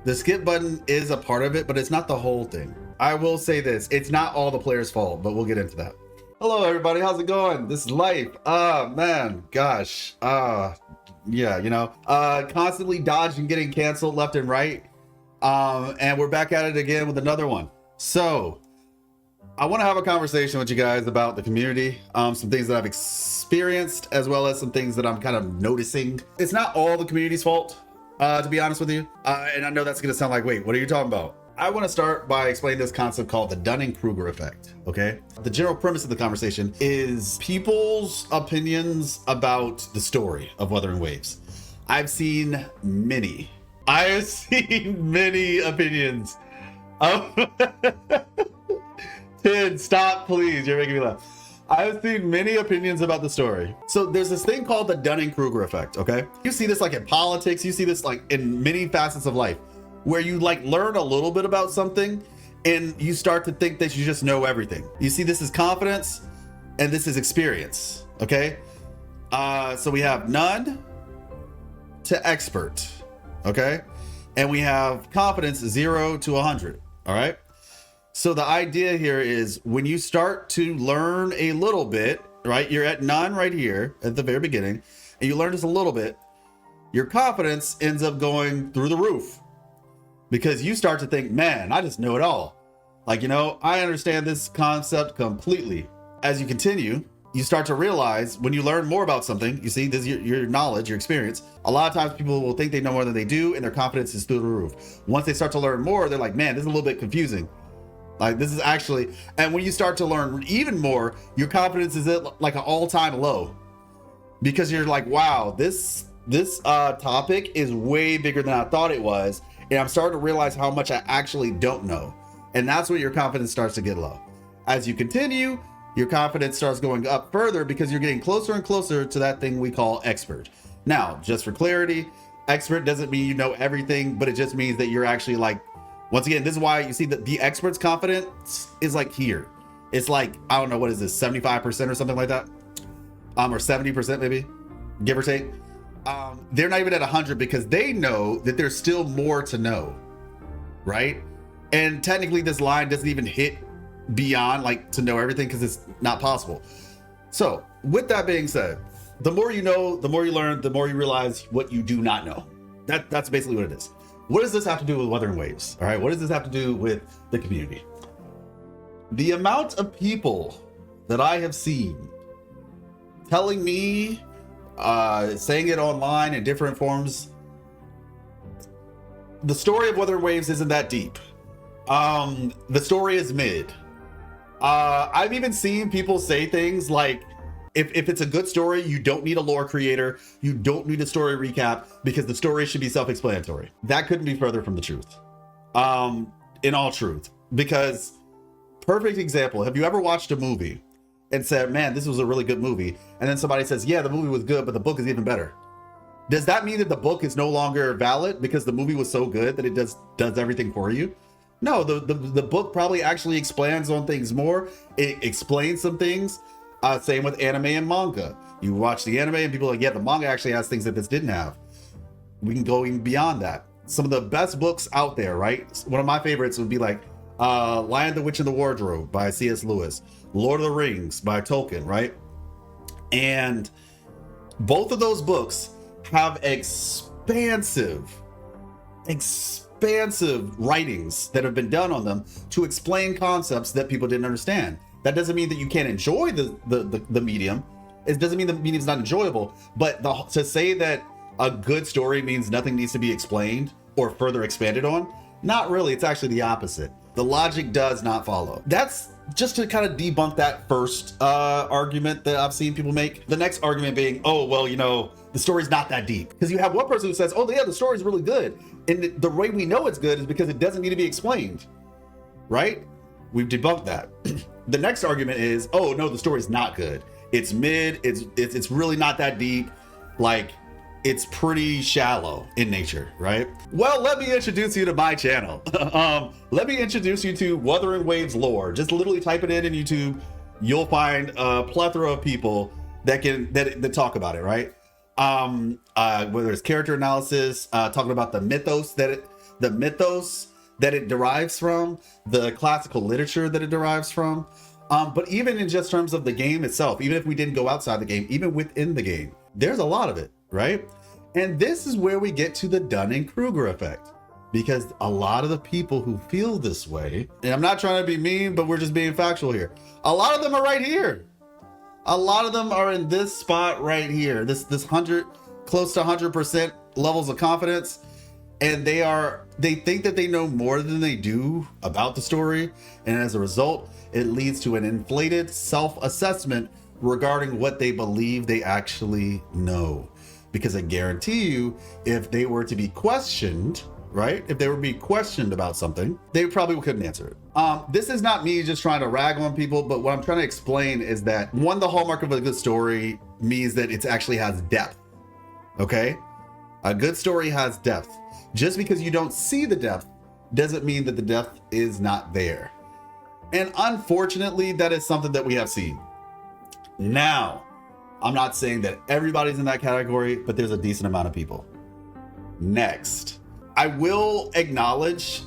The skip button is a part of it, but it's not the whole thing. I will say this, it's not all the players' fault, but we'll get into that. Hello everybody, how's it going? This is life. Man, gosh. Yeah, you know, constantly dodging, getting canceled left and right. And we're back at it again with another one. So I want to have a conversation with you guys about the community, some things that I've experienced, as well as some things that I'm kind of noticing. It's not all the community's fault, to be honest with you. And I know that's going to sound like, wait, what are you talking about? I want to start by explaining this concept called the Dunning-Kruger effect, okay? The general premise of the conversation is people's opinions about the story of Wuthering Waves. I've seen many opinions. Tid, stop, please. You're making me laugh. I've seen many opinions about the story. So there's this thing called the Dunning-Kruger effect, okay? You see this like in politics, you see this like in many facets of life, where you like learn a little bit about something and you start to think that you just know everything. You see, this is confidence and this is experience, okay? So we have none to expert, okay? And we have confidence 0 to 100, all right? So the idea here is when you start to learn a little bit, right? You're at none right here at the very beginning, and you learn just a little bit, your confidence ends up going through the roof. Because you start to think, man, I just know it all. Like, you know, I understand this concept completely. As you continue, you start to realize when you learn more about something, you see, this is your knowledge, your experience. A lot of times people will think they know more than they do, and their confidence is through the roof. Once they start to learn more, they're like, man, this is a little bit confusing. Like, this is actually, and when you start to learn even more, your confidence is at like an all-time low. Because you're like, wow, this topic is way bigger than I thought it was. And I'm starting to realize how much I actually don't know. And that's when your confidence starts to get low. As you continue, your confidence starts going up further because you're getting closer and closer to that thing we call expert. Now, just for clarity, expert doesn't mean you know everything, but it just means that you're actually like, once again, this is why you see that the expert's confidence is like here. It's like, I don't know, what is this, 75% or something like that? Or 70% maybe, give or take. They're not even at 100 because they know that there's still more to know, right? And technically this line doesn't even hit beyond like to know everything because it's not possible. So with that being said, the more you know, the more you learn, the more you realize what you do not know. That's basically what it is. What does this have to do with Wuthering Waves? All right, what does this have to do with the community? The amount of people that I have seen telling me, saying it online in different forms, the story of Wuthering Waves isn't that deep. The story is mid. I've even seen people say things like, if it's a good story, you don't need a lore creator, you don't need a story recap, because the story should be self-explanatory. That couldn't be further from the truth. In all truth, because perfect example, have you ever watched a movie and said, man, this was a really good movie, and then somebody says, yeah, the movie was good, but the book is even better? Does that mean that the book is no longer valid because the movie was so good that it does everything for you? No, the book probably actually expands on things more. It explains some things. Same with anime and manga. You watch the anime and people are like, yeah, the manga actually has things that this didn't have. We can go even beyond that. Some of the best books out there, right? One of my favorites would be like Lion, the Witch, and the Wardrobe by C.S. Lewis, Lord of the Rings by Tolkien, right? And both of those books have expansive writings that have been done on them to explain concepts that people didn't understand. That doesn't mean that you can't enjoy the medium. It doesn't mean the medium's not enjoyable, but to say that a good story means nothing needs to be explained or further expanded on, not really. It's actually the opposite. The logic does not follow. That's just to kind of debunk that first argument that I've seen people make. The next argument being, oh, well, you know, the story's not that deep. Because you have one person who says, oh yeah, the story's really good. And the way we know it's good is because it doesn't need to be explained, right? We've debunked that. The next argument is, oh no, the story's not good. It's mid, it's really not that deep. Like, it's pretty shallow in nature, right? Well, let me introduce you to my channel. Let me introduce you to Wuthering Waves lore. Just literally type it in YouTube. You'll find a plethora of people that talk about it, right? Whether it's character analysis, talking about the mythos that the mythos that it derives from, the classical literature that it derives from. But even in just terms of the game itself, even if we didn't go outside the game, even within the game, there's a lot of it, right? And this is where we get to the Dunning-Kruger effect, because a lot of the people who feel this way, and I'm not trying to be mean, but we're just being factual here. A lot of them are right here. A lot of them are in this spot right here, this 100, close to 100% levels of confidence. And they think that they know more than they do about the story. And as a result, it leads to an inflated self-assessment regarding what they believe they actually know. Because I guarantee you, if they were to be questioned, right? If they were to be questioned about something, they probably couldn't answer it. This is not me just trying to rag on people, but what I'm trying to explain is that one, the hallmark of a good story means that it actually has depth, okay? A good story has depth. Just because you don't see the depth doesn't mean that the depth is not there. And unfortunately, that is something that we have seen. Now, I'm not saying that everybody's in that category, but there's a decent amount of people. Next, I will acknowledge,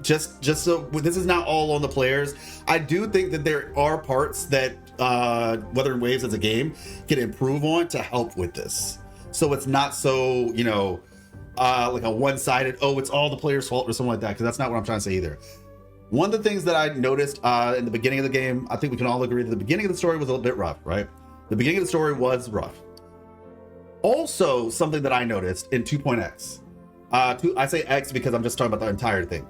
just so this is not all on the players, I do think that there are parts that Wuthering Waves as a game can improve on to help with this. So it's not so, you know, like a one-sided, oh, it's all the player's fault or something like that, because that's not what I'm trying to say either. One of the things that I noticed in the beginning of the game, I think we can all agree that the beginning of the story was a little bit rough, right? The beginning of the story was rough. Also, something that I noticed in 2.x, I say X because I'm just talking about the entire thing.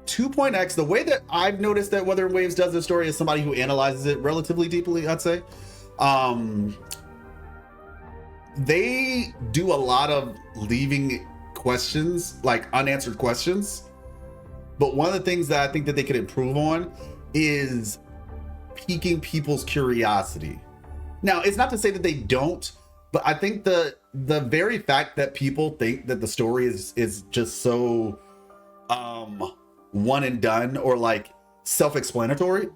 2.x, the way that I've noticed that Wuthering Waves does this story is somebody who analyzes it relatively deeply, I'd say. They do a lot of leaving questions, like unanswered questions. But one of the things that I think that they could improve on is piquing people's curiosity. Now, it's not to say that they don't, but I think the very fact that people think that the story is just so one and done or like self-explanatory,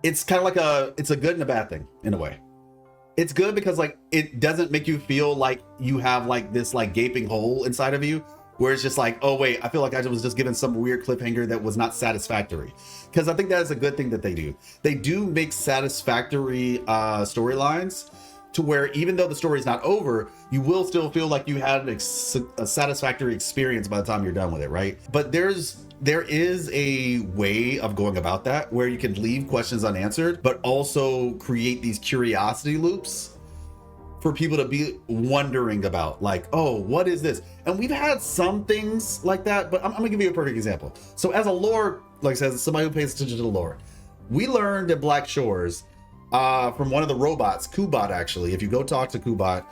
it's kind of like it's a good and a bad thing in a way. It's good because like it doesn't make you feel like you have like this like gaping hole inside of you where it's just like, oh wait, I feel like I was just given some weird cliffhanger that was not satisfactory. Because I think that is a good thing that they do. They do make satisfactory storylines to where even though the story is not over, you will still feel like you had a satisfactory experience by the time you're done with it, right? But there is a way of going about that where you can leave questions unanswered, but also create these curiosity loops for people to be wondering about, like, oh, what is this? And we've had some things like that, but I'm gonna give you a perfect example. So as a lore, like I said, as somebody who pays attention to the lore, we learned at Black Shores from one of the robots, Kubot, actually, if you go talk to Kubot,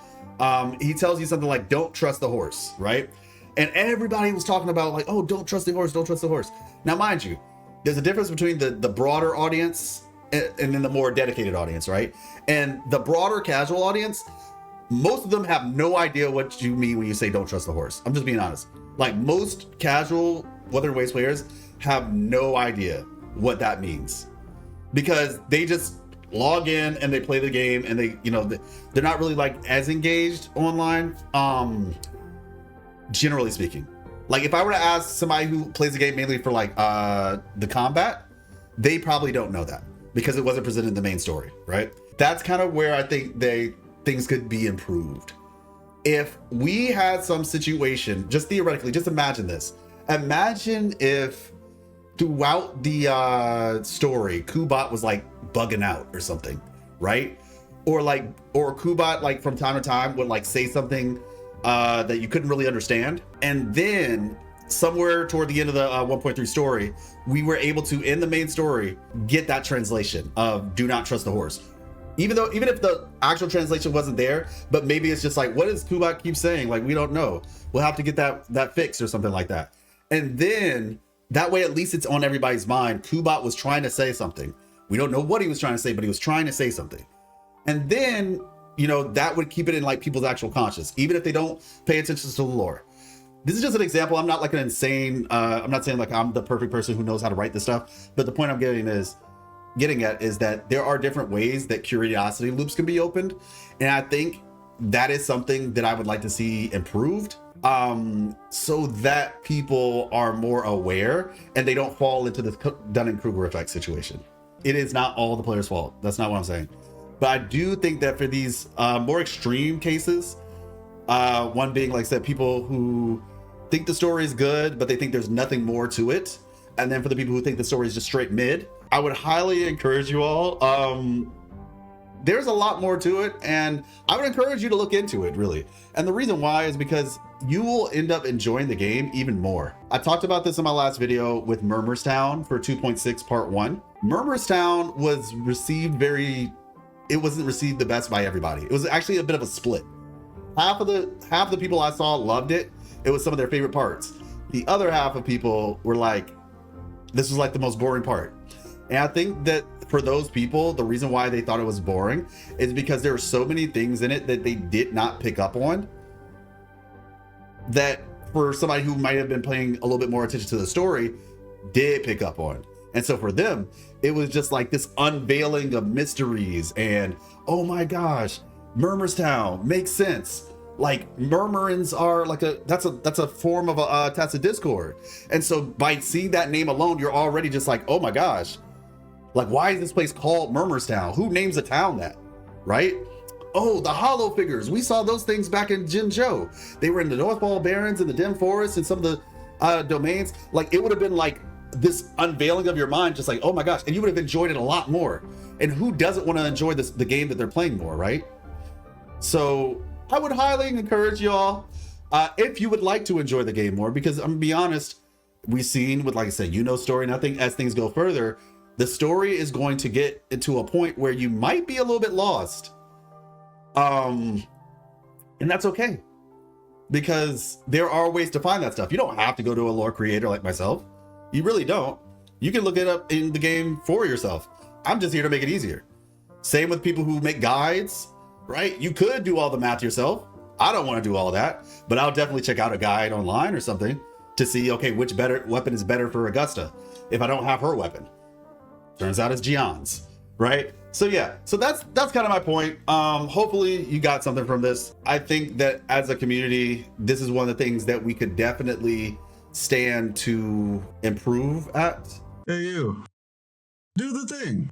he tells you something like, don't trust the horse, right? And everybody was talking about like, oh, don't trust the horse, don't trust the horse. Now, mind you, there's a difference between the broader audience and then the more dedicated audience, right? And the broader casual audience, most of them have no idea what you mean when you say don't trust the horse. I'm just being honest. Like most casual Wuthering Waves players have no idea what that means because they just log in and they play the game and they, you know, they're not really like as engaged online, generally speaking. Like if I were to ask somebody who plays the game mainly for like the combat, they probably don't know that because it wasn't presented in the main story, right? That's kind of where I think things could be improved. If we had some situation, just theoretically, just imagine this. Imagine if throughout the story, Kubot was like bugging out or something, right? Or Kubot like from time to time would like say something that you couldn't really understand. And then somewhere toward the end of the 1.3 story, we were able to, in the main story, get that translation of do not trust the horse. Even if the actual translation wasn't there, but maybe it's just like, what does Kubot keep saying? Like, we don't know. We'll have to get that fixed or something like that. And then that way, at least it's on everybody's mind. Kubot was trying to say something. We don't know what he was trying to say, but he was trying to say something. And then, you know, that would keep it in like people's actual conscious, even if they don't pay attention to the lore. This is just an example. I'm not like an insane, I'm not saying like I'm the perfect person who knows how to write this stuff, but the point I'm getting at is that there are different ways that curiosity loops can be opened. And I think that is something that I would like to see improved. so that people are more aware and they don't fall into this Dunning-Kruger effect situation. It is not all the players' fault. That's not what I'm saying. But I do think that for these more extreme cases, one being, like I said, people who think the story is good, but they think there's nothing more to it. And then for the people who think the story is just straight mid, I would highly encourage you all. There's a lot more to it, and I would encourage you to look into it, really. And the reason why is because you will end up enjoying the game even more. I talked about this in my last video with Murmurstown for 2.6 part 1. Murmurstown was received it wasn't received the best by everybody. It was actually a bit of a split. Half of the people I saw loved it. It was some of their favorite parts. The other half of people were like, this was like the most boring part. And I think that for those people, the reason why they thought it was boring is because there were so many things in it that they did not pick up on, that for somebody who might have been paying a little bit more attention to the story did pick up on. And so for them, it was just like this unveiling of mysteries and, oh my gosh, Murmurstown makes sense. Like murmurings are like that's a form of a Discord. And so by seeing that name alone, you're already just like, oh my gosh, like why is this place called Murmurstown? Who names a town that, right? Oh, the hollow figures. We saw those things back in Jinzhou. They were in the Northfall Barrens and the Dim Forest and some of the domains. Like it would have been like this unveiling of your mind, just like, oh my gosh, and you would have enjoyed it a lot more. And who doesn't want to enjoy the game that they're playing more, right? So I would highly encourage y'all, if you would like to enjoy the game more, because I'm gonna be honest, we've seen with, like I said, story nothing, as things go further, the story is going to get into a point where you might be a little bit lost. And that's okay, because there are ways to find that stuff. You don't have to go to a lore creator like myself. You really don't. You can look it up in the game for yourself. I'm just here to make it easier. Same with people who make guides, right? You could do all the math yourself. I don't want to do all that, but I'll definitely check out a guide online or something to see, okay, which weapon is better for Augusta if I don't have her weapon. Turns out it's Gion's, right? So yeah, so that's kind of my point. Hopefully you got something from this. I think that as a community, this is one of the things that we could definitely stand to improve at. Hey, you. Do the thing.